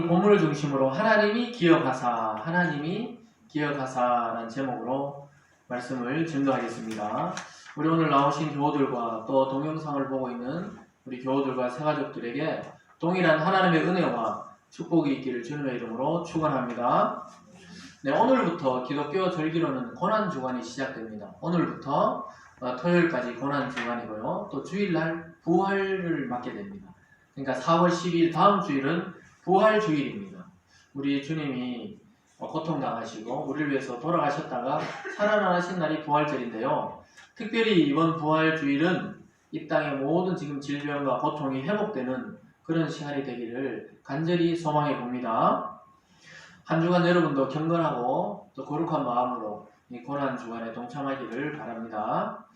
오늘 본문을 중심으로 하나님이 기억하사라는 제목으로 말씀을 증거하겠습니다. 우리 오늘 나오신 교우들과 또 동영상을 보고 있는 우리 교우들과 새가족들에게 동일한 하나님의 은혜와 축복이 있기를 주님의 이름으로 축원합니다. 네, 오늘부터 기독교 절기로는 고난주간이 시작됩니다. 오늘부터 토요일까지 고난주간이고요. 또 주일날 부활을 맞게 됩니다. 그러니까 4월 10일 다음 주일은 부활주일입니다. 우리 주님이 고통당하시고 우리를 위해서 돌아가셨다가 살아나신 날이 부활절인데요. 특별히 이번 부활주일은 이 땅의 모든 지금 질병과 고통이 회복되는 그런 시간이 되기를 간절히 소망해 봅니다. 한 주간 여러분도 경건하고 또 거룩한 마음으로 이 고난주간에 동참하기를 바랍니다.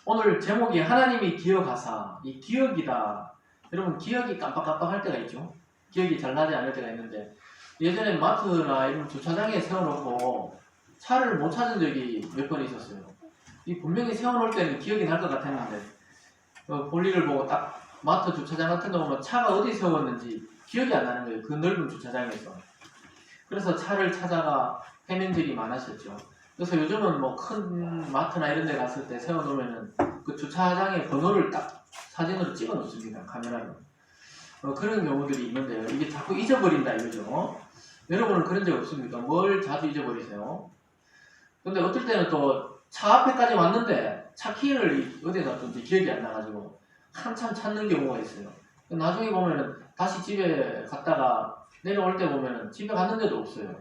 오늘 제목이 하나님이 기억하사, 이 기억이다. 여러분 기억이 깜빡깜빡할 때가 있죠. 기억이 잘 나지 않을 때가 있는데 예전에 마트나 이런 주차장에 세워놓고 차를 못 찾은 적이 몇 번 있었어요. 이 분명히 세워놓을 때는 기억이 날 것 같았는데 볼일을 보고 딱 마트 주차장 같은 데 보면 차가 어디 세웠는지 기억이 안 나는 거예요. 그 넓은 주차장에서. 그래서 차를 찾아가 헤맨 적이 많았었죠. 그래서 요즘은 뭐 큰 마트나 이런 데 갔을 때 세워놓으면은 그 주차장의 번호를 딱 사진으로 찍어 놓습니다. 카메라로. 그런 경우들이 있는데요. 이게 자꾸 잊어버린다 이거죠. 여러분은 그런 적 없습니까? 뭘 자주 잊어버리세요? 근데 어떨 때는 또 차 앞에까지 왔는데 차 키를 어디에 놨던지 기억이 안 나가지고 한참 찾는 경우가 있어요. 나중에 보면은 다시 집에 갔다가 내려올 때 보면은 집에 갔는데도 없어요.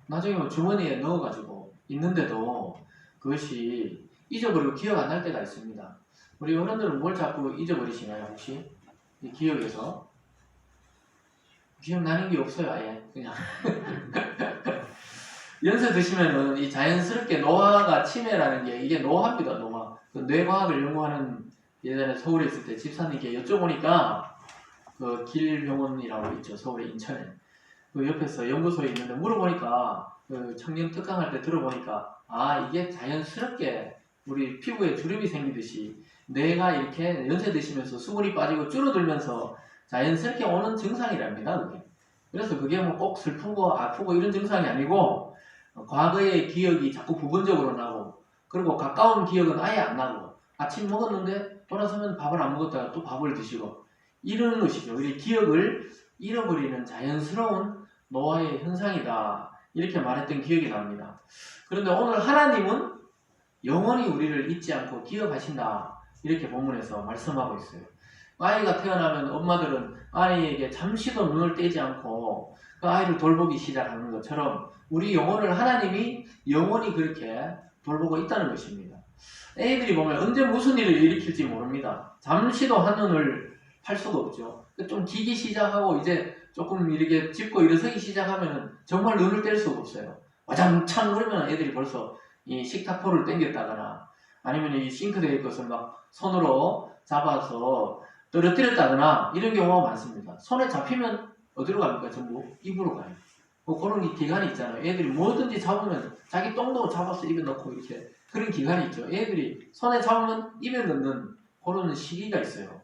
나중에 뭐 주머니에 넣어가지고 있는데도 그것이 잊어버리고 기억 안 날 때가 있습니다. 우리 어른들은 뭘 자꾸 잊어버리시나요? 혹시? 이 기억에서? 기억나는 게 없어요, 아예. 그냥. 연세 드시면은 이 자연스럽게 노화가 치매라는 게 이게 노화입니다, 노화. 그 뇌과학을 연구하는 예전에 서울에 있을 때 집사님께 여쭤보니까 그 길병원이라고 있죠, 서울의 인천에. 그 옆에서 연구소에 있는데 물어보니까 그 청년 특강할 때 들어보니까 이게 자연스럽게 우리 피부에 주름이 생기듯이 뇌가 이렇게 연세 드시면서 수분이 빠지고 줄어들면서 자연스럽게 오는 증상이랍니다. 그게. 그래서 그게 뭐 꼭 슬프고 아프고 이런 증상이 아니고 과거의 기억이 자꾸 부분적으로 나고 그리고 가까운 기억은 아예 안 나고 아침 먹었는데 돌아서면 밥을 안 먹었다가 또 밥을 드시고 이런 것이죠. 우리 기억을 잃어버리는 자연스러운 노화의 현상이다. 이렇게 말했던 기억이 납니다. 그런데 오늘 하나님은 영원히 우리를 잊지 않고 기억하신다. 이렇게 본문에서 말씀하고 있어요. 아이가 태어나면 엄마들은 아이에게 잠시도 눈을 떼지 않고 그 아이를 돌보기 시작하는 것처럼 우리 영혼을 하나님이 영원히 그렇게 돌보고 있다는 것입니다. 애들이 보면 언제 무슨 일을 일으킬지 모릅니다. 잠시도 한눈을 팔 수가 없죠. 좀 기기 시작하고 이제 조금 이렇게 짚고 일어서기 시작하면 정말 눈을 뗄 수가 없어요. 와장창 그러면 애들이 벌써 이 식탁포를 당겼다거나 아니면 이 싱크대의 것을 막 손으로 잡아서 떨어뜨렸다거나 이런 경우가 많습니다. 손에 잡히면 어디로 갑니까? 전부 입으로 가요. 뭐 그런 기간이 있잖아요. 애들이 뭐든지 잡으면 자기 똥도 잡아서 입에 넣고 이렇게 그런 기간이 있죠. 애들이 손에 잡으면 입에 넣는 그런 시기가 있어요.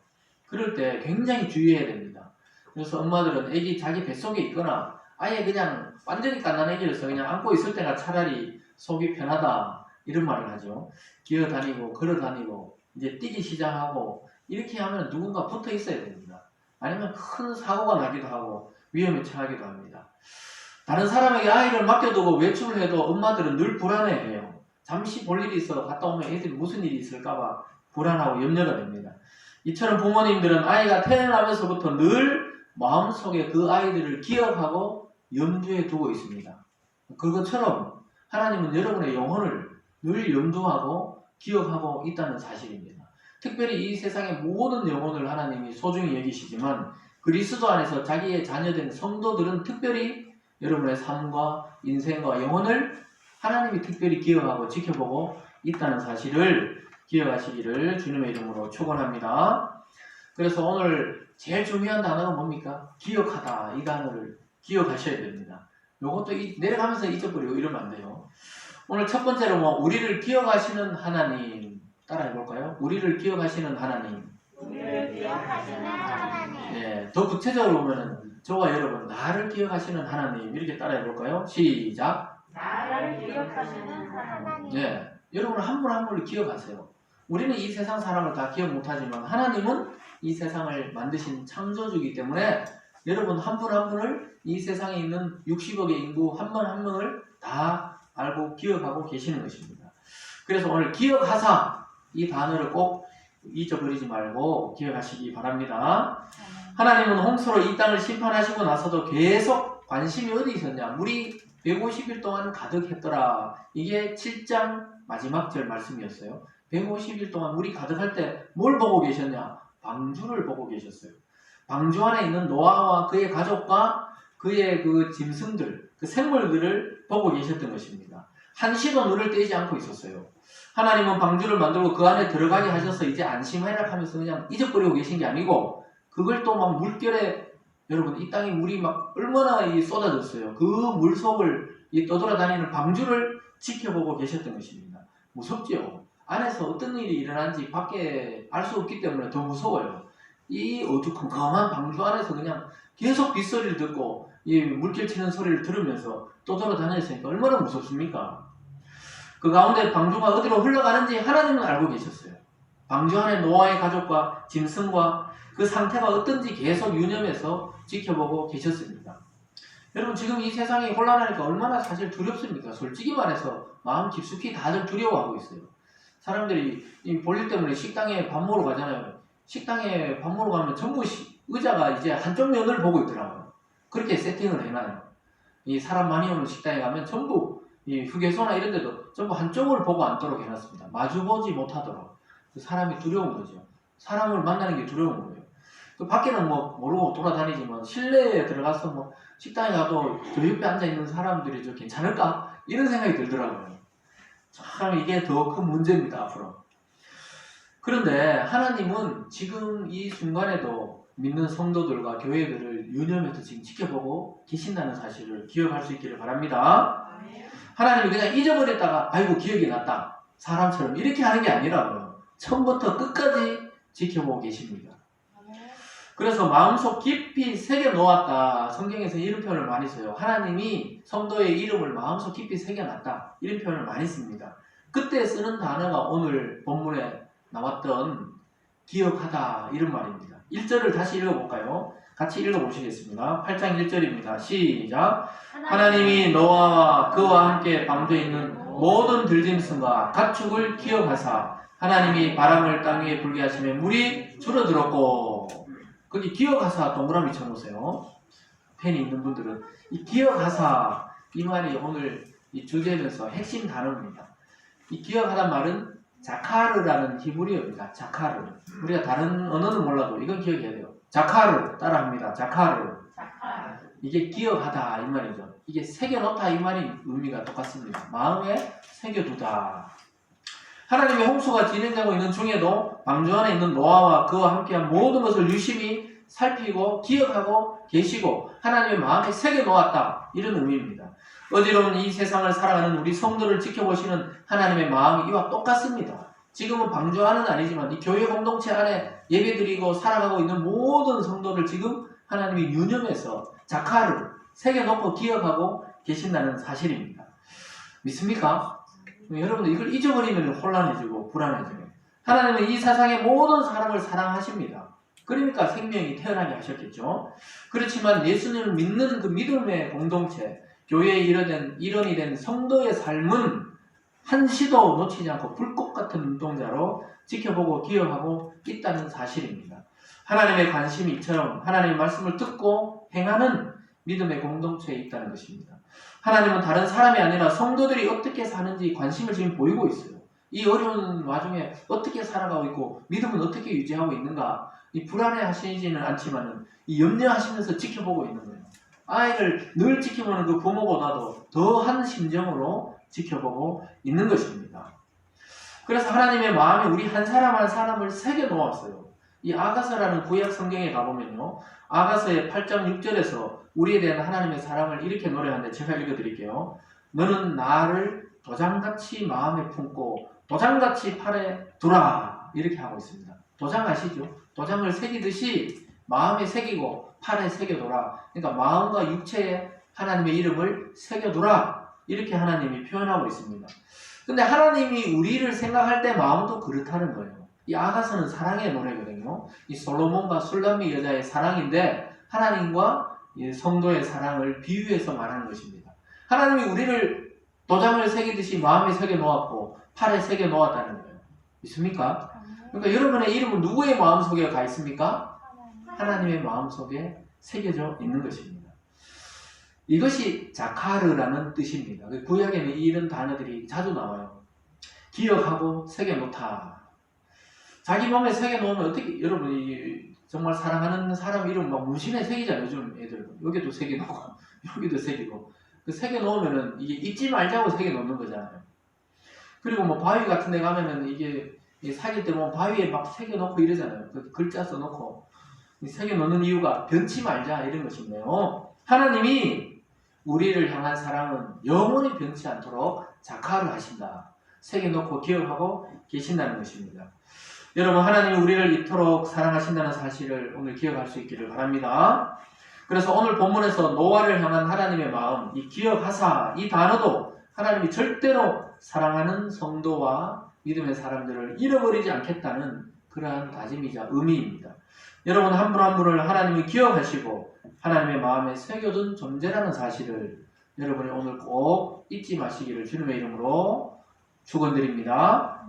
그럴 때 굉장히 주의해야 됩니다. 그래서 엄마들은 애기 자기 뱃속에 있거나 아예 그냥 완전히 갓난 애기로서 그냥 안고 있을 때가 차라리 속이 편하다 이런 말을 하죠. 기어다니고 걸어다니고 이제 뛰기 시작하고 이렇게 하면 누군가 붙어 있어야 됩니다. 아니면 큰 사고가 나기도 하고 위험에 처하기도 합니다. 다른 사람에게 아이를 맡겨두고 외출을 해도 엄마들은 늘 불안해해요. 잠시 볼 일이 있어 갔다 오면 애들이 무슨 일이 있을까봐 불안하고 염려가 됩니다. 이처럼 부모님들은 아이가 태어나면서부터 늘 마음속에 그 아이들을 기억하고 염두에 두고 있습니다. 그것처럼 하나님은 여러분의 영혼을 늘 염두하고 기억하고 있다는 사실입니다. 특별히 이 세상의 모든 영혼을 하나님이 소중히 여기시지만 그리스도 안에서 자기의 자녀된 성도들은 특별히 여러분의 삶과 인생과 영혼을 하나님이 특별히 기억하고 지켜보고 있다는 사실을 기억하시기를 주님의 이름으로 축원합니다. 그래서 오늘 제일 중요한 단어가 뭡니까? 기억하다. 이 단어를 기억하셔야 됩니다. 요것도 내려가면서 잊어버리고 이러면 안 돼요. 오늘 첫 번째로 우리를 기억하시는 하나님 따라해볼까요? 우리를 기억하시는 하나님. 우리를 기억하시는 하나님. 예, 더 구체적으로 보면은 저와 여러분 나를 기억하시는 하나님 이렇게 따라해 볼까요? 시작. 나를 기억하시는 하나님. 예, 여러분 한 분 한 분을 기억하세요. 우리는 이 세상 사람을 다 기억 못하지만 하나님은 이 세상을 만드신 창조주이기 때문에 여러분 한 분 한 분을 이 세상에 있는 60억의 인구 한 분 한 명을 다 알고 기억하고 계시는 것입니다. 그래서 오늘 기억하사 이 단어를 꼭 잊어버리지 말고 기억하시기 바랍니다. 하나님은 홍수로 이 땅을 심판하시고 나서도 계속 관심이 어디 있었냐? 물이 150일 동안 가득했더라. 이게 7장 마지막 절 말씀이었어요. 150일 동안 물이 가득할 때 뭘 보고 계셨냐? 방주를 보고 계셨어요. 방주 안에 있는 노아와 그의 가족과 그의 그 짐승들, 그 생물들을 보고 계셨던 것입니다. 한시도 눈을 떼지 않고 있었어요. 하나님은 방주를 만들고 그 안에 들어가게 하셔서 이제 안심하라 하면서 그냥 잊어버리고 계신 게 아니고 그걸 또 막 물결에 여러분 이 땅에 물이 막 얼마나 쏟아졌어요. 그 물속을 떠돌아다니는 방주를 지켜보고 계셨던 것입니다. 무섭죠? 안에서 어떤 일이 일어난지 밖에 알 수 없기 때문에 더 무서워요. 이 어두컴컴한 방주 안에서 그냥 계속 빗소리를 듣고 이 물결 치는 소리를 들으면서 떠돌아다녔으니까 얼마나 무섭습니까? 그 가운데 방주가 어디로 흘러가는지 하나님은 알고 계셨어요. 방주 안에 노아의 가족과 짐승과 그 상태가 어떤지 계속 유념해서 지켜보고 계셨습니다. 여러분 지금 이 세상이 혼란하니까 얼마나 사실 두렵습니까? 솔직히 말해서 마음 깊숙이 다들 두려워하고 있어요. 사람들이 이 볼일 때문에 식당에 밥 먹으러 가잖아요. 식당에 밥 먹으러 가면 전부 의자가 이제 한쪽 면을 보고 있더라고요. 그렇게 세팅을 해놔요. 이 사람 많이 오는 식당에 가면 전부 이 휴게소나 이런 데도 전부 한쪽을 보고 앉도록 해놨습니다. 마주보지 못하도록. 사람이 두려운 거죠. 사람을 만나는 게 두려운 거예요. 그 밖에는 뭐 모르고 돌아다니지만 실내에 들어가서 뭐 식당에 가도 저 옆에 앉아있는 사람들이 저 괜찮을까? 이런 생각이 들더라고요. 참 이게 더 큰 문제입니다. 앞으로. 그런데 하나님은 지금 이 순간에도 믿는 성도들과 교회들을 유념해서 지금 지켜보고 계신다는 사실을 기억할 수 있기를 바랍니다. 하나님이 그냥 잊어버렸다가 아이고 기억이 났다. 사람처럼 이렇게 하는 게 아니라고요. 처음부터 끝까지 지켜보고 계십니다. 그래서 마음속 깊이 새겨 놓았다. 성경에서 이런 표현을 많이 써요. 하나님이 성도의 이름을 마음속 깊이 새겨놨다. 이런 표현을 많이 씁니다. 그때 쓰는 단어가 오늘 본문에 나왔던 기억하다 이런 말입니다. 1절을 다시 읽어볼까요? 같이 읽어보시겠습니다. 8장 1절입니다. 시작. 하나님이 노아와 그와 함께 방주에 있는 모든 들짐승과 가축을 기억하사 하나님이 바람을 땅 위에 불게 하시며 물이 줄어들었고 거기 기억하사 동그라미 쳐놓으세요. 펜이 있는 분들은 이 기억하사 이 말이 오늘 이 주제에서 핵심 단어입니다. 이 기억하다는 말은 자카르라는 히브리어입니다. 자카르. 우리가 다른 언어는 몰라도 이건 기억해야 돼요. 자카르 따라합니다. 자카르. 이게 기억하다 이 말이죠. 이게 새겨놓다 이 말이 의미가 똑같습니다. 마음에 새겨두다. 하나님의 홍수가 진행되고 있는 중에도 방주 안에 있는 노아와 그와 함께한 모든 것을 유심히 살피고 기억하고 계시고 하나님의 마음에 새겨놓았다. 이런 의미입니다. 어지러운 이 세상을 살아가는 우리 성도를 지켜보시는 하나님의 마음이 이와 똑같습니다. 지금은 방주 안은 아니지만 이 교회 공동체 안에 예배드리고 살아가고 있는 모든 성도를 지금 하나님이 유념해서 자카를 새겨놓고 기억하고 계신다는 사실입니다. 믿습니까? 여러분들 이걸 잊어버리면 혼란해지고 불안해져요. 하나님은 이 세상의 모든 사람을 사랑하십니다. 그러니까 생명이 태어나게 하셨겠죠. 그렇지만 예수님을 믿는 그 믿음의 공동체, 교회의 일원이 된 성도의 삶은 한시도 놓치지 않고 불꽃 같은 눈동자로 지켜보고 기억하고 있다는 사실입니다. 하나님의 관심이 이처럼 하나님의 말씀을 듣고 행하는 믿음의 공동체에 있다는 것입니다. 하나님은 다른 사람이 아니라 성도들이 어떻게 사는지 관심을 지금 보이고 있어요. 이 어려운 와중에 어떻게 살아가고 있고 믿음은 어떻게 유지하고 있는가 이 불안해하시지는 않지만 이 염려하시면서 지켜보고 있는 거예요. 아이를 늘 지켜보는 그 부모보다도 더한 심정으로 지켜보고 있는 것입니다. 그래서 하나님의 마음이 우리 한 사람 한 사람을 새겨놓았어요. 이 아가서라는 구약 성경에 가보면요. 아가서의 8장 6절에서 우리에 대한 하나님의 사랑을 이렇게 노래하는데 제가 읽어드릴게요. 너는 나를 도장같이 마음에 품고 도장같이 팔에 두라. 이렇게 하고 있습니다. 도장 아시죠? 도장을 새기듯이 마음에 새기고 팔에 새겨둬라. 그러니까 마음과 육체에 하나님의 이름을 새겨두라. 이렇게 하나님이 표현하고 있습니다. 근데 하나님이 우리를 생각할 때 마음도 그렇다는 거예요. 이 아가서는 사랑의 노래거든요. 이 솔로몬과 술람미 여자의 사랑인데 하나님과 이 성도의 사랑을 비유해서 말하는 것입니다. 하나님이 우리를 도장을 새기듯이 마음에 새겨 놓았고 팔에 새겨 놓았다는 거예요. 있습니까? 그러니까 여러분의 이름은 누구의 마음속에 가 있습니까? 하나님의 마음속에 새겨져 있는 것입니다. 이것이 자카르라는 뜻입니다. 구약에는 이런 단어들이 자주 나와요. 기억하고 새겨놓다. 자기 몸에 새겨놓으면 어떻게, 여러분이 정말 사랑하는 사람 이름 막 문신에 새기잖아요. 요즘 애들. 여기도 새겨놓고, 여기도 새기고. 그 새겨놓으면은 이게 잊지 말자고 새겨놓는 거잖아요. 그리고 뭐 바위 같은 데 가면은 이게 사귈 때 보면 바위에 막 새겨놓고 이러잖아요. 그 글자 써놓고. 새겨놓는 이유가 변치 말자 이런 것인데요. 하나님이 우리를 향한 사랑은 영원히 변치 않도록 자카를 하신다. 새겨놓고 기억하고 계신다는 것입니다. 여러분, 하나님이 우리를 이토록 사랑하신다는 사실을 오늘 기억할 수 있기를 바랍니다. 그래서 오늘 본문에서 노아를 향한 하나님의 마음, 이 기억하사, 이 단어도 하나님이 절대로 사랑하는 성도와 믿음의 사람들을 잃어버리지 않겠다는 그러한 다짐이자 의미입니다. 여러분, 한 분 한 분을 하나님이 기억하시고 하나님의 마음에 새겨둔 존재라는 사실을 여러분이 오늘 꼭 잊지 마시기를 주님의 이름으로 축원드립니다.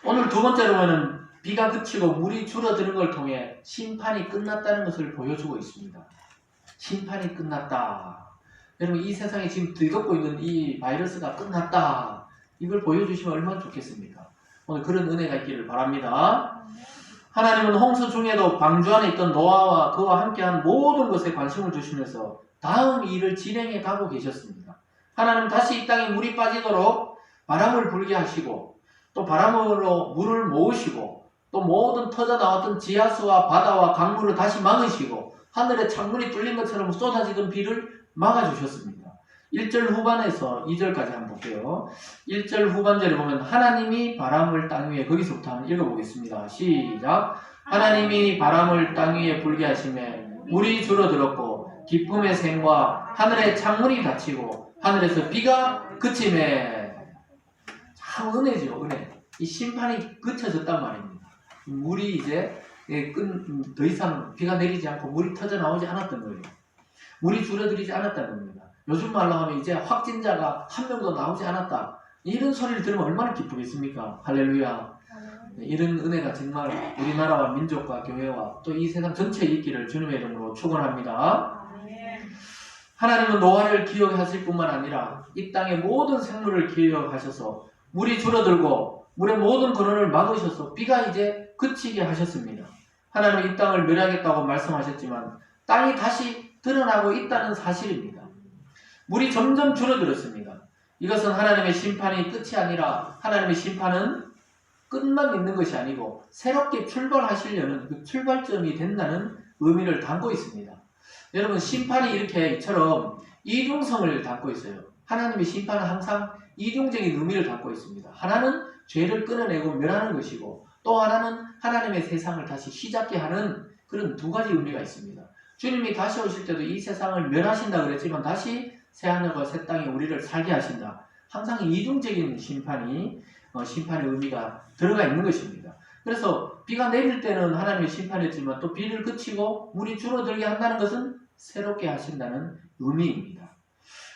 오늘 두 번째로는 비가 그치고 물이 줄어드는 걸 통해 심판이 끝났다는 것을 보여주고 있습니다. 심판이 끝났다. 여러분, 이 세상에 지금 들끓고 있는 이 바이러스가 끝났다. 이걸 보여주시면 얼마나 좋겠습니까? 오늘 그런 은혜가 있기를 바랍니다. 하나님은 홍수 중에도 방주 안에 있던 노아와 그와 함께한 모든 것에 관심을 두시면서 다음 일을 진행해 가고 계셨습니다. 하나님 다시 이 땅에 물이 빠지도록 바람을 불게 하시고 또 바람으로 물을 모으시고 또 모든 터져 나왔던 지하수와 바다와 강물을 다시 막으시고 하늘에 창문이 뚫린 것처럼 쏟아지던 비를 막아주셨습니다. 1절 후반에서 2절까지 한번 볼게요. 1절 후반절에 보면 하나님이 바람을 땅 위에, 거기서부터 한번 읽어보겠습니다. 시작. 하나님이 바람을 땅 위에 불게 하시매 물이 줄어들었고 기쁨의 샘과 하늘의 창문이 닫히고 하늘에서 비가 그치매. 참 은혜죠, 은혜. 이 심판이 그쳐졌단 말입니다. 물이 이제 더 이상 비가 내리지 않고 물이 터져 나오지 않았던 거예요. 물이 줄어들지 않았다는 겁니다. 요즘 말로 하면 이제 확진자가 한 명도 나오지 않았다. 이런 소리를 들으면 얼마나 기쁘겠습니까? 할렐루야. 이런 은혜가 정말 우리나라와 민족과 교회와 또 이 세상 전체에 있기를 주님의 이름으로 축원합니다. 하나님은 노아를 기억하실 뿐만 아니라 이 땅의 모든 생물을 기억하셔서 물이 줄어들고 물의 모든 근원을 막으셔서 비가 이제 그치게 하셨습니다. 하나님은 이 땅을 멸하겠다고 말씀하셨지만 땅이 다시 드러나고 있다는 사실입니다. 물이 점점 줄어들었습니다. 이것은 하나님의 심판이 끝이 아니라 하나님의 심판은 끝만 있는 것이 아니고 새롭게 출발하시려는 그 출발점이 된다는 의미를 담고 있습니다. 여러분, 심판이 이렇게 이처럼 이중성을 담고 있어요. 하나님의 심판은 항상 이중적인 의미를 담고 있습니다. 하나는 죄를 끊어내고 멸하는 것이고 또 하나는 하나님의 세상을 다시 시작게 하는 그런 두 가지 의미가 있습니다. 주님이 다시 오실 때도 이 세상을 멸하신다 그랬지만 다시 새하늘과 새 땅에 우리를 살게 하신다. 항상 이중적인 심판의 의미가 들어가 있는 것입니다. 그래서 비가 내릴 때는 하나님의 심판이었지만 또 비를 그치고 물이 줄어들게 한다는 것은 새롭게 하신다는 의미입니다.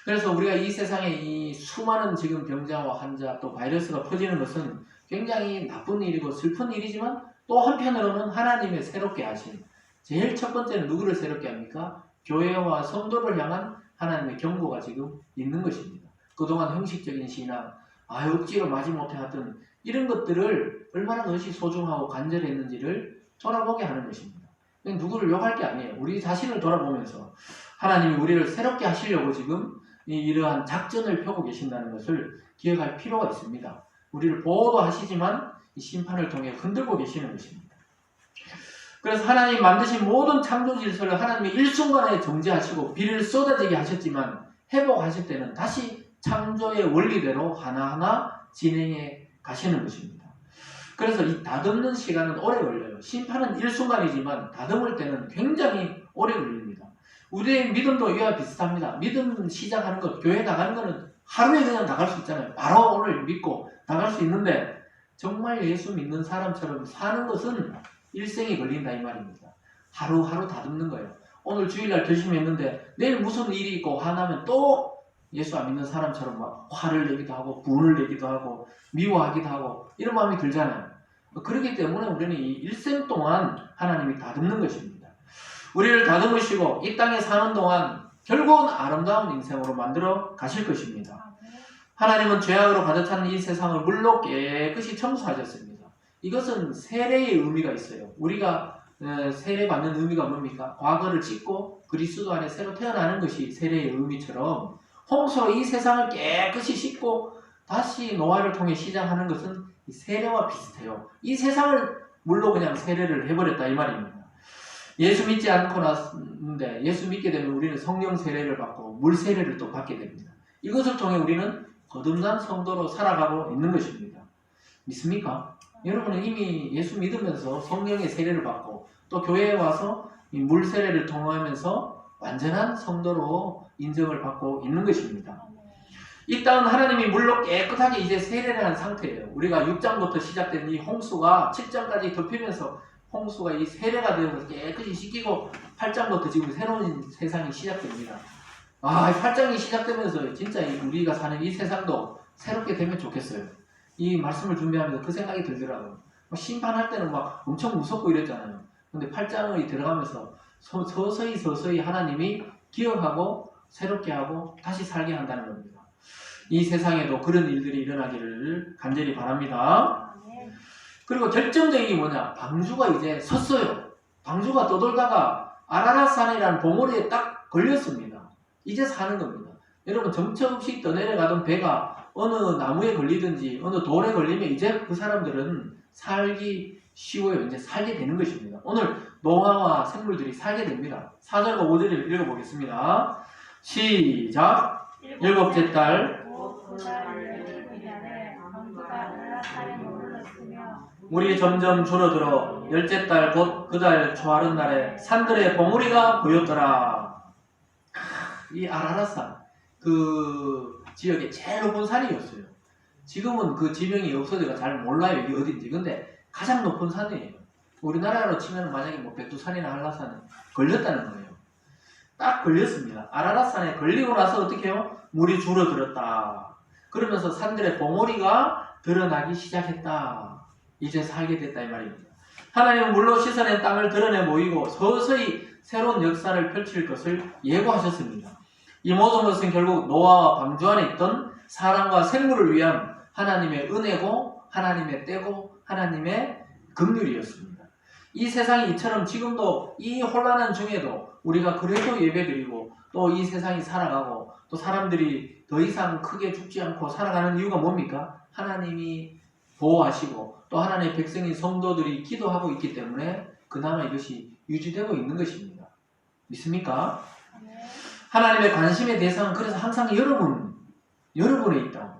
그래서 우리가 이 세상에 이 수많은 지금 병자와 환자 또 바이러스가 퍼지는 것은 굉장히 나쁜 일이고 슬픈 일이지만 또 한편으로는 하나님의 새롭게 하신, 제일 첫 번째는 누구를 새롭게 합니까? 교회와 성도를 향한 하나님의 경고가 지금 있는 것입니다. 그동안 형식적인 신앙, 억지로 마지못해 하던 이런 것들을 얼마나 그것이 소중하고 간절했는지를 돌아보게 하는 것입니다. 누구를 욕할 게 아니에요. 우리 자신을 돌아보면서 하나님이 우리를 새롭게 하시려고 지금 이러한 작전을 펴고 계신다는 것을 기억할 필요가 있습니다. 우리를 보호도 하시지만 이 심판을 통해 흔들고 계시는 것입니다. 그래서 하나님 만드신 모든 창조 질서를 하나님이 일순간에 정지하시고 비를 쏟아지게 하셨지만 회복하실 때는 다시 창조의 원리대로 하나하나 진행해 가시는 것입니다. 그래서 이 다듬는 시간은 오래 걸려요. 심판은 일순간이지만 다듬을 때는 굉장히 오래 걸립니다. 우리의 믿음도 이와 비슷합니다. 믿음 시작하는 것, 교회 나가는 거는 하루에 그냥 나갈 수 있잖아요. 바로 오늘 믿고 나갈 수 있는데 정말 예수 믿는 사람처럼 사는 것은 일생이 걸린다 이 말입니다. 하루하루 다듬는 거예요. 오늘 주일날 결심했는데 내일 무슨 일이 있고 화나면 또 예수 안 믿는 사람처럼 막 화를 내기도 하고 분을 내기도 하고 미워하기도 하고 이런 마음이 들잖아요. 그렇기 때문에 우리는 이 일생 동안 하나님이 다듬는 것입니다. 우리를 다듬으시고 이 땅에 사는 동안 결국은 아름다운 인생으로 만들어 가실 것입니다. 하나님은 죄악으로 가득 찬 이 세상을 물로 깨끗이 청소하셨습니다. 이것은 세례의 의미가 있어요. 우리가 세례받는 의미가 뭡니까? 과거를 찢고 그리스도 안에 새로 태어나는 것이 세례의 의미처럼 홍수로 이 세상을 깨끗이 씻고 다시 노아를 통해 시작하는 것은 이 세례와 비슷해요. 이 세상을 물로 그냥 세례를 해버렸다 이 말입니다. 예수 믿지 않고 났는데 예수 믿게 되면 우리는 성령 세례를 받고 물 세례를 또 받게 됩니다. 이것을 통해 우리는 거듭난 성도로 살아가고 있는 것입니다. 믿습니까? 여러분은 이미 예수 믿으면서 성령의 세례를 받고 또 교회에 와서 이 물 세례를 통하면서 완전한 성도로 인정을 받고 있는 것입니다. 이 땅은 하나님이 물로 깨끗하게 이제 세례를 한 상태예요. 우리가 6장부터 시작된 이 홍수가 7장까지 덮이면서 홍수가 이 세례가 되어서 깨끗이 씻기고 8장부터 지금 새로운 세상이 시작됩니다. 8장이 시작되면서 진짜 우리가 사는 이 세상도 새롭게 되면 좋겠어요. 이 말씀을 준비하면서 그 생각이 들더라고요. 심판할 때는 막 엄청 무섭고 이랬잖아요. 근데 8장이 들어가면서 서서히 하나님이 기억하고 새롭게 하고 다시 살게 한다는 겁니다. 이 세상에도 그런 일들이 일어나기를 간절히 바랍니다. 그리고 결정적인 게 뭐냐? 방주가 이제 섰어요. 방주가 떠돌다가 아라랏산이라는 봉우리에 딱 걸렸습니다. 이제 사는 겁니다. 여러분 정처 없이 떠내려가던 배가 어느 나무에 걸리든지 어느 돌에 걸리면 이제 그 사람들은 살기 쉬워요. 이제 살게 되는 것입니다. 오늘 노아와 생물들이 살게 됩니다. 4절과 5절을 읽어보겠습니다. 시작! 일곱째 달 물이 점점 줄어들어 열째 달 곧 그 달 초하룻 날에 산들의 봉우리가 보였더라. 이 아라랏산 그 지역의 제일 높은 산이었어요. 지금은 그 지명이 없어져서 잘 몰라요. 이게 어딘지. 근데 가장 높은 산이에요. 우리나라로 치면 만약에 뭐 백두산이나 한라산은 걸렸다는 거예요. 딱 걸렸습니다. 아라랏산에 걸리고 나서 어떻게 해요? 물이 줄어들었다. 그러면서 산들의 봉우리가 드러나기 시작했다. 이제 살게 됐다 이 말입니다. 하나님은 물로 씻어낸 땅을 드러내 보이고 서서히 새로운 역사를 펼칠 것을 예고하셨습니다. 이 모든 것은 결국 노아와 방주 안에 있던 사람과 생물을 위한 하나님의 은혜고 하나님의 때고 하나님의 긍휼이었습니다. 이 세상이 이처럼 지금도 이 혼란한 중에도 우리가 그래도 예배드리고 또 이 세상이 살아가고 또 사람들이 더 이상 크게 죽지 않고 살아가는 이유가 뭡니까? 하나님이 보호하시고 또 하나님의 백성인 성도들이 기도하고 있기 때문에 그나마 이것이 유지되고 있는 것입니다. 믿습니까? 하나님의 관심의 대상은 그래서 항상 여러분에 있다고.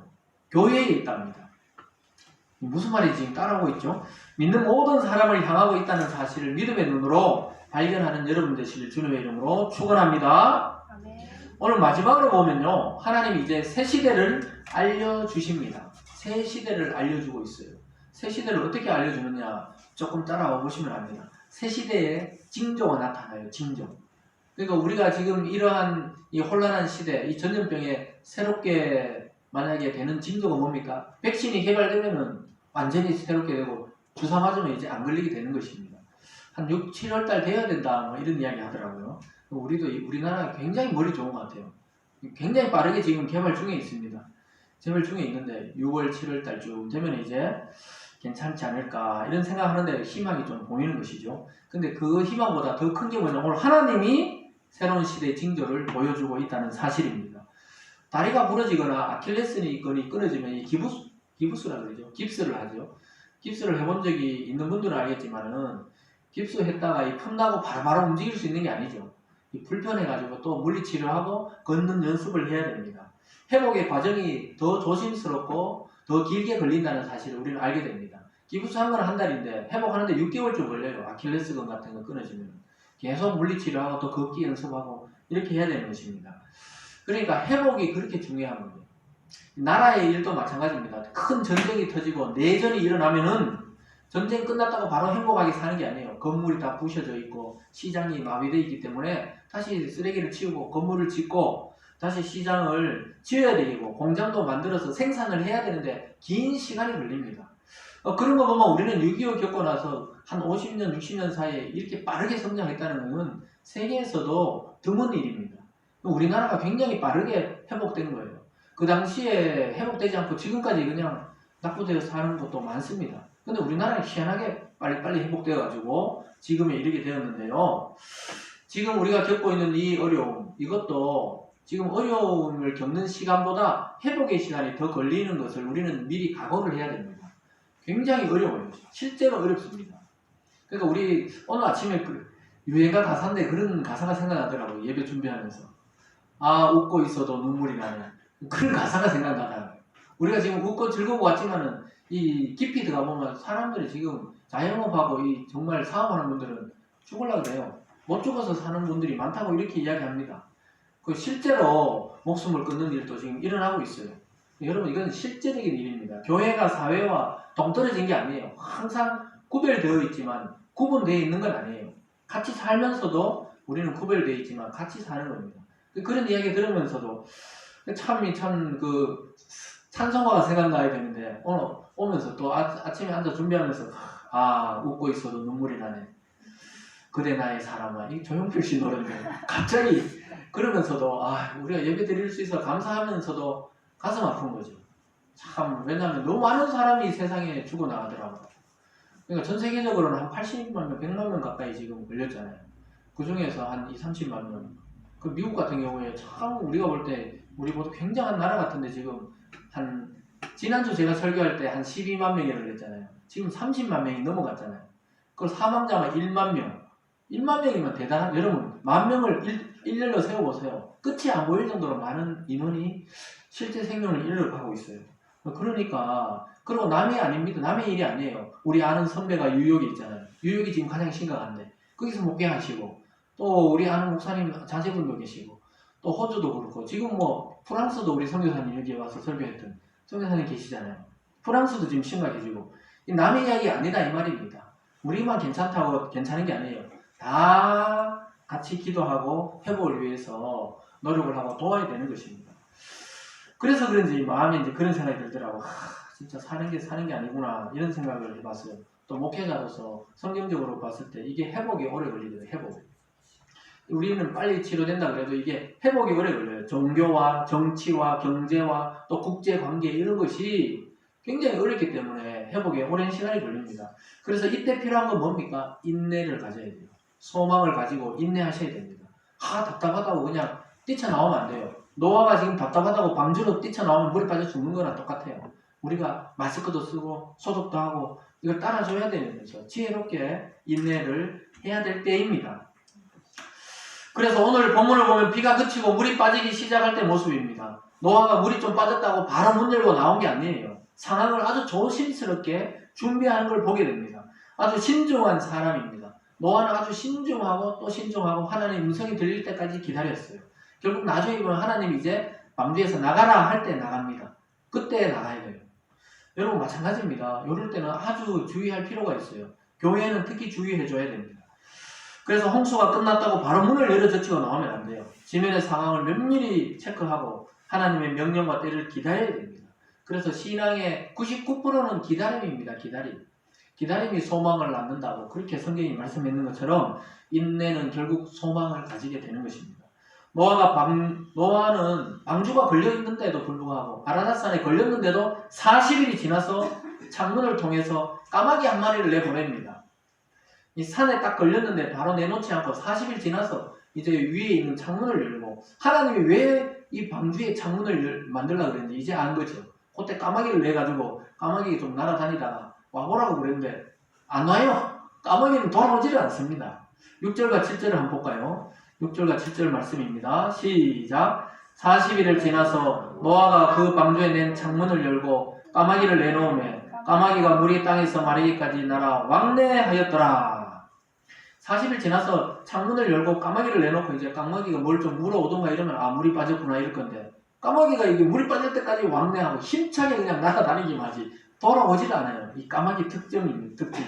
교회에 있답니다. 무슨 말인지 지금 따라오고 있죠? 믿는 모든 사람을 향하고 있다는 사실을 믿음의 눈으로 발견하는 여러분 되시길 주님의 이름으로 축원합니다. 오늘 마지막으로 보면요. 하나님이 이제 새 시대를 알려주십니다. 새 시대를 알려주고 있어요. 새 시대를 어떻게 알려주느냐 조금 따라와 보시면 압니다. 새 시대에 징조가 나타나요. 징조. 그러니까 우리가 지금 이러한 이 혼란한 시대, 이 전염병에 새롭게 만약에 되는 징조가 뭡니까? 백신이 개발되면은 완전히 새롭게 되고 주사 맞으면 이제 안 걸리게 되는 것입니다. 한 6, 7월 달 돼야 된다 뭐 이런 이야기 하더라고요. 우리나라 굉장히 머리 좋은 것 같아요. 굉장히 빠르게 지금 개발 중에 있습니다. 개발 중에 있는데 6월, 7월 달쯤 되면 이제 괜찮지 않을까 이런 생각하는데 희망이 좀 보이는 것이죠. 근데 그 희망보다 더 큰 게 뭐냐? 오늘 하나님이 새로운 시대의 징조를 보여주고 있다는 사실입니다. 다리가 부러지거나 아킬레스건이 끊어지면 이 기부스라 그러죠. 깁스를 하죠. 깁스를 해본 적이 있는 분들은 알겠지만은 깁스했다가 이 푼다고 바로바로 움직일 수 있는 게 아니죠. 이 불편해가지고 또 물리치료하고 걷는 연습을 해야 됩니다. 회복의 과정이 더 조심스럽고 더 길게 걸린다는 사실을 우리는 알게 됩니다. 기부스 한 건 한 달인데 회복하는데 6개월쯤 걸려요. 아킬레스건 같은 거 끊어지면 계속 물리치료하고 또 걷기 연습하고 이렇게 해야 되는 것입니다. 그러니까 회복이 그렇게 중요한 거예요. 나라의 일도 마찬가지입니다. 큰 전쟁이 터지고 내전이 일어나면은 전쟁 끝났다고 바로 행복하게 사는 게 아니에요. 건물이 다 부셔져 있고 시장이 마비되어 있기 때문에 다시 쓰레기를 치우고 건물을 짓고 다시 시장을 지어야 되고 공장도 만들어서 생산을 해야 되는데 긴 시간이 걸립니다. 그런 거 보면 우리는 6.25 겪고 나서 한 50년, 60년 사이에 이렇게 빠르게 성장했다는 것은 세계에서도 드문 일입니다. 우리나라가 굉장히 빠르게 회복된 거예요. 그 당시에 회복되지 않고 지금까지 그냥 낙후되어 사는 것도 많습니다. 근데 우리나라는 희한하게 빨리빨리 회복되어가지고 지금에 이르게 되었는데요. 지금 우리가 겪고 있는 이 어려움, 이것도 지금 어려움을 겪는 시간보다 회복의 시간이 더 걸리는 것을 우리는 미리 각오를 해야 됩니다. 굉장히 어려워요. 실제로 어렵습니다. 그러니까 우리 오늘 아침에 유행가 가사인데 그런 가사가 생각나더라고요. 예배 준비하면서. 아, 웃고 있어도 눈물이 나네. 그런 가사가 생각나요. 우리가 지금 웃고 즐거워 왔지만은 이 깊이 들어가보면 사람들이 지금 자영업하고 이 정말 사업하는 분들은 죽으려고 해요. 못 죽어서 사는 분들이 많다고 이렇게 이야기합니다. 그 실제로 목숨을 끊는 일도 지금 일어나고 있어요. 여러분 이건 실제적인 일입니다. 교회가 사회와 동떨어진 게 아니에요. 항상 구별되어 있지만 구분되어 있는 건 아니에요. 같이 살면서도 우리는 구별되어 있지만 같이 사는 겁니다. 그런 이야기 들으면서도 참 그 찬송가가 생각나야 되는데 오늘 오면서 또 아침에 앉아 준비하면서 아 웃고 있어도 눈물이 나네. 그대 나의 사람아. 이 조용필 씨 노래인데 갑자기 그러면서도 아 우리가 예배 드릴 수 있어 감사하면서도 가슴 아픈 거죠. 참 왜냐하면 너무 많은 사람이 세상에 죽어나가더라고요. 그러니까 전 세계적으로는 한 80만 명, 100만 명 가까이 지금 걸렸잖아요. 그 중에서 한 20, 30만 명. 그 미국 같은 경우에 참 우리가 볼 때 우리보다 굉장한 나라 같은데 지금 한 지난주 제가 설교할 때 한 12만 명이라고 그랬잖아요. 지금 30만 명이 넘어갔잖아요. 그걸 사망자가 1만 명. 1만 명이면 대단한 여러분 만 명을 일렬로 세워보세요. 끝이 안 보일 정도로 많은 인원이 실제 생명을 잃어가고 있어요. 그러니까 그리고 남이 아닙니다. 남의 일이 아니에요. 우리 아는 선배가 뉴욕에 있잖아요. 뉴욕이 지금 가장 심각한데 거기서 목회하시고 또 우리 아는 목사님 자제분도 계시고 또 호주도 그렇고 지금 뭐 프랑스도 우리 선교사님 여기 와서 설교했던 선교사님 계시잖아요. 프랑스도 지금 심각해지고 남의 이야기 아니다 이 말입니다. 우리만 괜찮다고 괜찮은 게 아니에요. 다 같이 기도하고 회복을 위해서 노력을 하고 도와야 되는 것입니다. 그래서 그런지 마음에 이제 그런 생각이 들더라고. 진짜 사는 게 아니구나 이런 생각을 해봤어요. 또 목회자로서 성경적으로 봤을 때 이게 회복이 오래 걸리거든요. 회복. 우리는 빨리 치료된다 그래도 이게 회복이 오래 걸려요. 종교와 정치와 경제와 또 국제관계 이런 것이 굉장히 어렵기 때문에 회복에 오랜 시간이 걸립니다. 그래서 이때 필요한 건 뭡니까? 인내를 가져야 돼요. 소망을 가지고 인내하셔야 됩니다. 답답하다고 그냥 뛰쳐나오면 안 돼요. 노아가 지금 답답하다고 방주로 뛰쳐나오면 물에 빠져 죽는 거랑 똑같아요. 우리가 마스크도 쓰고 소독도 하고 이걸 따라줘야 되는 거죠. 지혜롭게 인내를 해야 될 때입니다. 그래서 오늘 본문을 보면 비가 그치고 물이 빠지기 시작할 때 모습입니다. 노아가 물이 좀 빠졌다고 바로 문 열고 나온 게 아니에요. 상황을 아주 조심스럽게 준비하는 걸 보게 됩니다. 아주 신중한 사람입니다. 노아는 아주 신중하고 또 신중하고 하나님의 음성이 들릴 때까지 기다렸어요. 결국 나중에 보면 하나님이 이제 방주에서 나가라 할 때 나갑니다. 그때 나가야 돼요. 여러분 마찬가지입니다. 이럴 때는 아주 주의할 필요가 있어요. 교회는 특히 주의해줘야 됩니다. 그래서 홍수가 끝났다고 바로 문을 열어젖히고 나오면 안 돼요. 지면의 상황을 면밀히 체크하고 하나님의 명령과 때를 기다려야 됩니다. 그래서 신앙의 99%는 기다림입니다. 기다림이 소망을 낳는다고 그렇게 성경이 말씀했는 것처럼 인내는 결국 소망을 가지게 되는 것입니다. 노아는 방주가 걸려있는데도 불구하고 아라닷산에 걸렸는데도 40일이 지나서 창문을 통해서 까마귀 한 마리를 내보냅니다. 이 산에 딱 걸렸는데 바로 내놓지 않고 40일 지나서 이제 위에 있는 창문을 열고 하나님이 왜 이 방주에 창문을 만들려고 그랬는지 이제 안 거죠. 그때 까마귀를 내가지고 까마귀가 좀 날아다니다가 와보라고 그랬는데 안 와요. 까마귀는 돌아오지를 않습니다. 6절과 7절을 한번 볼까요? 6절과 7절 말씀입니다. 시작. 40일을 지나서 노아가 그 방주에 낸 창문을 열고 까마귀를 내놓으며 까마귀가 물이 땅에서 마르기까지 날아 왕래하였더라. 40일 지나서 창문을 열고 까마귀를 내놓고 이제 까마귀가 뭘 좀 물어오던가 이러면 아 물이 빠졌구나 이럴 건데 까마귀가 이게 물이 빠질 때까지 왕래하고 힘차게 그냥 날아다니기만 하지 돌아오질 않아요. 이 까마귀 특징입니다. 특징.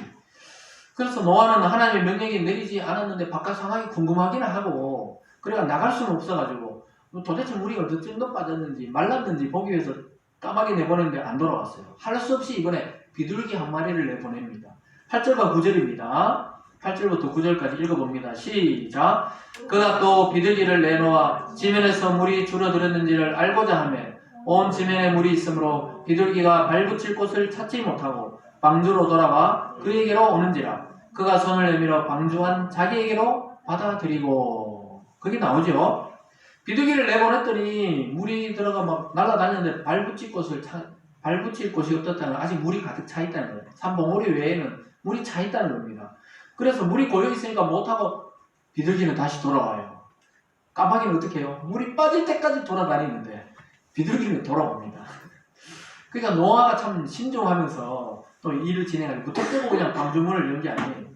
그래서 노아는 하나님의 명령이 내리지 않았는데 바깥 상황이 궁금하기는 하고 그래가 나갈 수는 없어가지고 도대체 물이 어느 정도 빠졌는지 말랐는지 보기 위해서 까마귀 내보냈는데 안 돌아왔어요. 할 수 없이 이번에 비둘기 한 마리를 내보냅니다. 8절과 9절입니다. 8절부터 9절까지 읽어봅니다. 시작. 그가 또 비둘기를 내놓아 지면에서 물이 줄어들었는지를 알고자 하며 온 지면에 물이 있으므로 비둘기가 발붙일 곳을 찾지 못하고 방주로 돌아와 그에게로 오는지라 그가 손을 내밀어 방주한 자기에게로 받아들이고 거기 나오죠. 비둘기를 내보냈더니 물이 들어가 막 날아다녔는데 발붙일 곳이 없었다는 건 아직 물이 가득 차 있다는 거예요. 삼봉오리 외에는 물이 차 있다는 겁니다. 그래서 물이 고여 있으니까 못하고 비둘기는 다시 돌아와요. 까마귀는 어떻게 해요? 물이 빠질 때까지 돌아다니는데 비둘기는 돌아옵니다. 그러니까 노아가 참 신중하면서 또 일을 진행하고 무턱대고 그냥 방주문을 연 게 아니에요.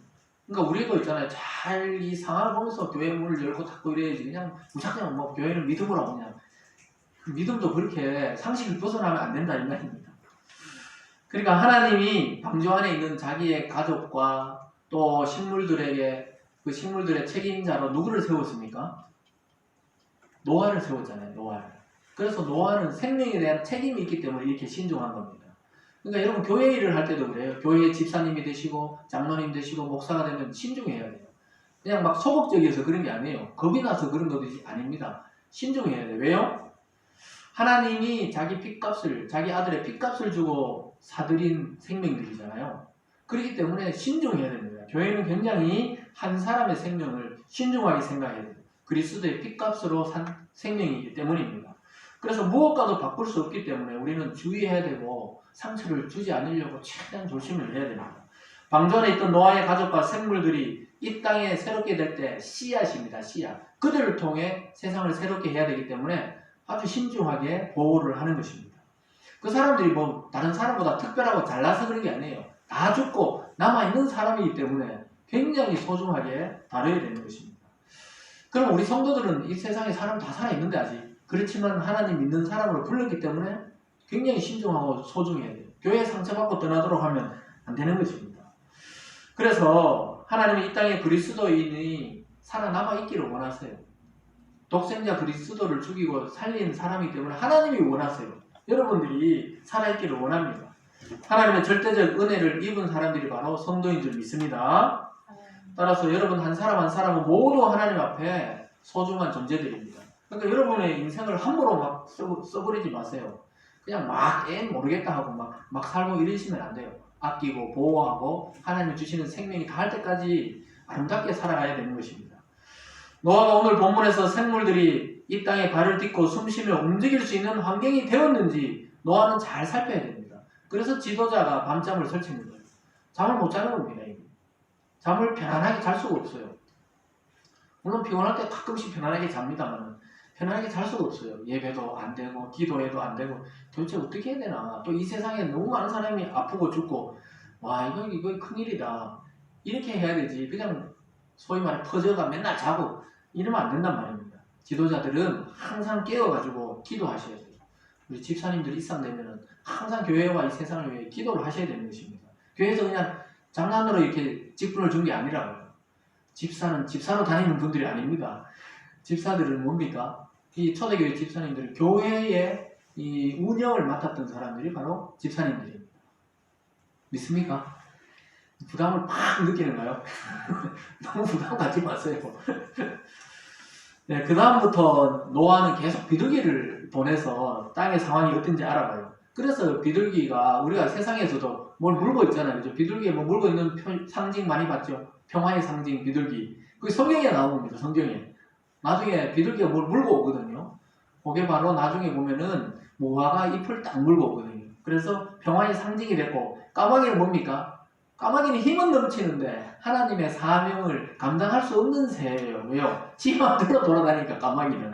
그러니까 우리도 있잖아요. 잘 이 상황을 보면서 교회 문을 열고 닫고 이래야지 그냥 무작정 뭐 교회를 믿음으로 하고 그냥 그 믿음도 그렇게 상식을 벗어나면 안 된다 이 말입니다. 그러니까 하나님이 방주 안에 있는 자기의 가족과 또 식물들에게 그 식물들의 책임자로 누구를 세웠습니까? 노아를 세웠잖아요. 노아를. 그래서 노아는 생명에 대한 책임이 있기 때문에 이렇게 신중한 겁니다. 그러니까 여러분 교회 일을 할 때도 그래요. 교회의 집사님이 되시고 장로님 되시고 목사가 되면 신중해야 돼요. 그냥 막 소극적이어서 그런 게 아니에요. 겁이 나서 그런 것도 아닙니다. 신중해야 돼요. 왜요? 하나님이 자기 핏값을 자기 아들의 핏값을 주고 사들인 생명들이잖아요. 그렇기 때문에 신중해야 됩니다. 교회는 굉장히 한 사람의 생명을 신중하게 생각해야 돼요. 그리스도의 핏값으로 산 생명이기 때문입니다. 그래서 무엇과도 바꿀 수 없기 때문에 우리는 주의해야 되고 상처를 주지 않으려고 최대한 조심을 해야 됩니다. 방전에 있던 노아의 가족과 생물들이 이 땅에 새롭게 될 때 씨앗입니다. 씨앗. 그들을 통해 세상을 새롭게 해야 되기 때문에 아주 신중하게 보호를 하는 것입니다. 그 사람들이 뭐 다른 사람보다 특별하고 잘나서 그런 게 아니에요. 다 죽고 남아있는 사람이기 때문에 굉장히 소중하게 다뤄야 되는 것입니다. 그럼 우리 성도들은 이 세상에 사람 다 살아있는데 아직 그렇지만 하나님 믿는 사람으로 불렀기 때문에 굉장히 신중하고 소중해야 돼요. 교회에 상처받고 떠나도록 하면 안 되는 것입니다. 그래서 하나님이 이 땅에 그리스도인이 살아남아 있기를 원하세요. 독생자 그리스도를 죽이고 살린 사람이기 때문에 하나님이 원하세요. 여러분들이 살아있기를 원합니다. 하나님의 절대적 은혜를 입은 사람들이 바로 성도인 줄 믿습니다. 따라서 여러분 한 사람 한 사람은 모두 하나님 앞에 소중한 존재들입니다. 그러니까 여러분의 인생을 함부로 막 써버리지 마세요. 그냥 막 모르겠다 하고 막 살고 이러시면 안 돼요. 아끼고 보호하고 하나님이 주시는 생명이 닿을 때까지 아름답게 살아가야 되는 것입니다. 노아가 오늘 본문에서 생물들이 이 땅에 발을 딛고 숨쉬며 움직일 수 있는 환경이 되었는지 노아는 잘 살펴야 됩니다. 그래서 지도자가 밤잠을 설치는 거예요. 잠을 못 자는 겁니다. 잠을 편안하게 잘 수가 없어요. 물론 피곤할 때 가끔씩 편안하게 잡니다만 편안하게 잘 수가 없어요. 예배도 안 되고 기도해도 안 되고 도대체 어떻게 해야 되나. 또 이 세상에 너무 많은 사람이 아프고 죽고 와 이거 큰일이다. 이렇게 해야 되지. 그냥 소위 말해 퍼져가 맨날 자고 이러면 안 된단 말입니다. 지도자들은 항상 깨어가지고 기도하셔야 돼요. 우리 집사님들 입상되면은 항상 교회와 이 세상을 위해 기도를 하셔야 되는 것입니다. 교회에서 그냥 장난으로 이렇게 직분을 준 게 아니라고요. 집사는 집사로 다니는 분들이 아닙니다. 집사들은 뭡니까? 이 초대교회 집사님들은 교회의 이 운영을 맡았던 사람들이 바로 집사님들입니다. 믿습니까? 부담을 팍 느끼는가요? 너무 부담 갖지 마세요. 네, 그 다음부터 노아는 계속 비둘기를 보내서 땅의 상황이 어떤지 알아봐요. 그래서 비둘기가 우리가 세상에서도 뭘 물고 있잖아요. 그죠? 비둘기에 뭐 물고 있는 상징 많이 봤죠? 평화의 상징 비둘기. 그게 성경에 나온 겁니다. 성경에. 나중에 비둘기가 뭘 물고 오거든요. 그게 바로 나중에 보면은 무화과 잎을 딱 물고 오거든요. 그래서 평화의 상징이 됐고 까마귀는 뭡니까? 까마귀는 힘은 넘치는데 하나님의 사명을 감당할 수 없는 새예요. 왜요? 지 맘대로 돌아다니니까 까마귀는.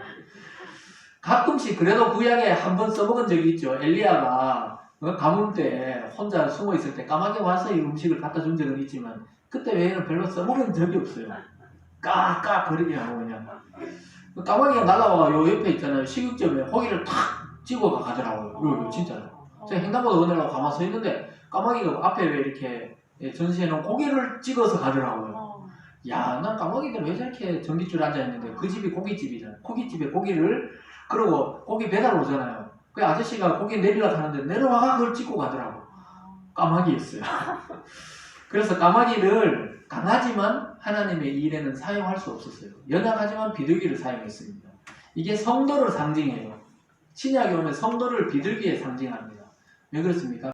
가끔씩 그래도 구약에 한번 써먹은 적이 있죠. 엘리야가 가뭄 때 혼자 숨어 있을 때 까마귀 와서 이 음식을 갖다 준 적은 있지만 그때 외에는 별로 써먹은 적이 없어요. 까까 거리게 하고 그냥. 까마귀가 날라와가 요 옆에 있잖아요. 식육점에 고기를 탁 찍어가 가더라고요. 요 진짜로. 제가 횡단보도 건너려고 가만 서 있는데 까마귀가 앞에 왜 이렇게 전시해놓은 고기를 찍어서 가더라고요. 야, 난 까마귀들 왜 저렇게 전깃줄에 앉아있는데 그 집이 고깃집이잖아요. 고깃집에 고기를 그러고 고기 배달 오잖아요. 그 아저씨가 고기 내리려고 하는데 내려와가 그걸 찍고 가더라고. 까마귀였어요. 그래서 까마귀를 강하지만 하나님의 일에는 사용할 수 없었어요. 연약하지만 비둘기를 사용했습니다. 이게 성도를 상징해요. 신약에 오면 성도를 비둘기에 상징합니다. 왜 그렇습니까?